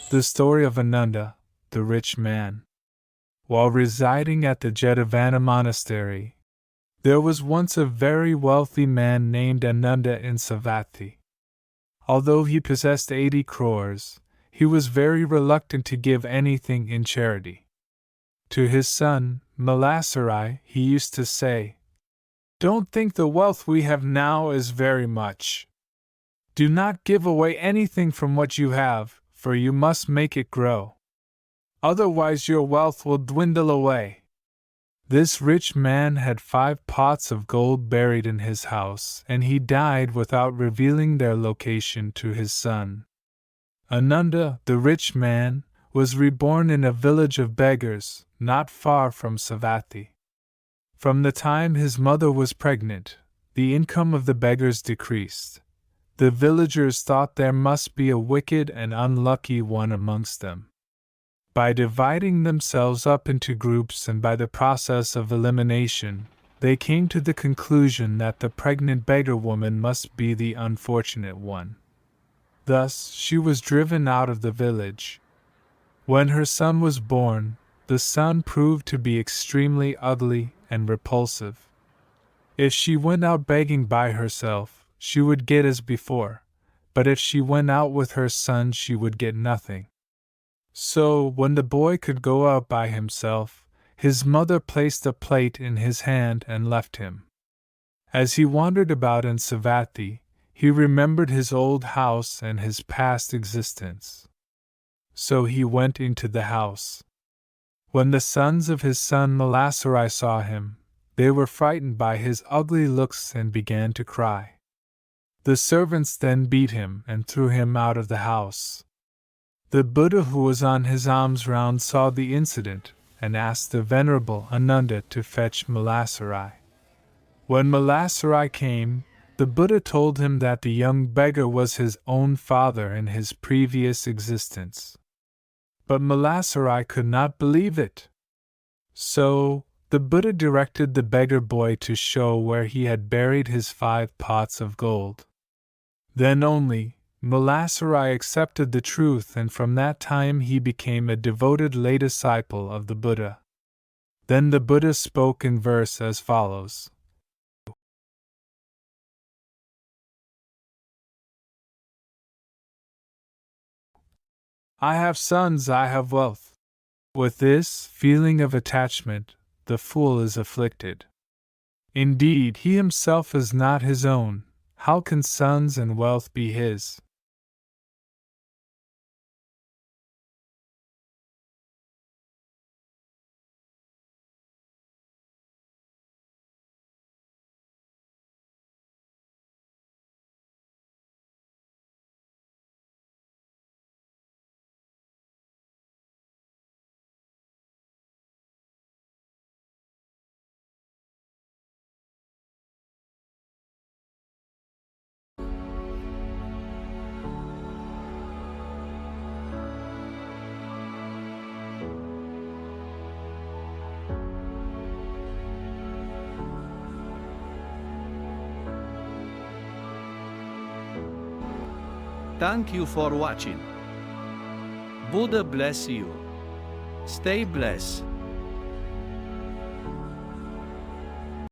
The story of Ananda, the rich man. While residing at the Jetavana monastery, there was once a very wealthy man named Ananda in Savatthi. Although he possessed 80 crores, he was very reluctant to give anything in charity. To his son, Malasarai, he used to say, "Don't think the wealth we have now is very much. Do not give away anything from what you have, for you must make it grow. Otherwise your wealth will dwindle away." This rich man had 5 pots of gold buried in his house, and he died without revealing their location to his son. Ananda, the rich man, was reborn in a village of beggars, not far from Savatthi. From the time his mother was pregnant, the income of the beggars decreased. The villagers thought there must be a wicked and unlucky one amongst them. By dividing themselves up into groups and by the process of elimination, they came to the conclusion that the pregnant beggar woman must be the unfortunate one. Thus, she was driven out of the village. When her son was born, the son proved to be extremely ugly and repulsive. If she went out begging by herself, she would get as before, but if she went out with her son, she would get nothing. So, when the boy could go out by himself, his mother placed a plate in his hand and left him. As he wandered about in Savatthi, he remembered his old house and his past existence. So he went into the house. When the sons of his son Malasarai saw him, they were frightened by his ugly looks and began to cry. The servants then beat him and threw him out of the house. The Buddha, who was on his alms round, saw the incident and asked the Venerable Ananda to fetch Malasarai. When Malasarai came, the Buddha told him that the young beggar was his own father in his previous existence. But Malasarai could not believe it. So, the Buddha directed the beggar boy to show where he had buried his 5 pots of gold. Then only, Malasarai accepted the truth, and from that time he became a devoted lay disciple of the Buddha. Then the Buddha spoke in verse as follows. I have sons, I have wealth. With this feeling of attachment, the fool is afflicted. Indeed, he himself is not his own. How can sons and wealth be his? Thank you for watching. Buddha bless you. Stay blessed.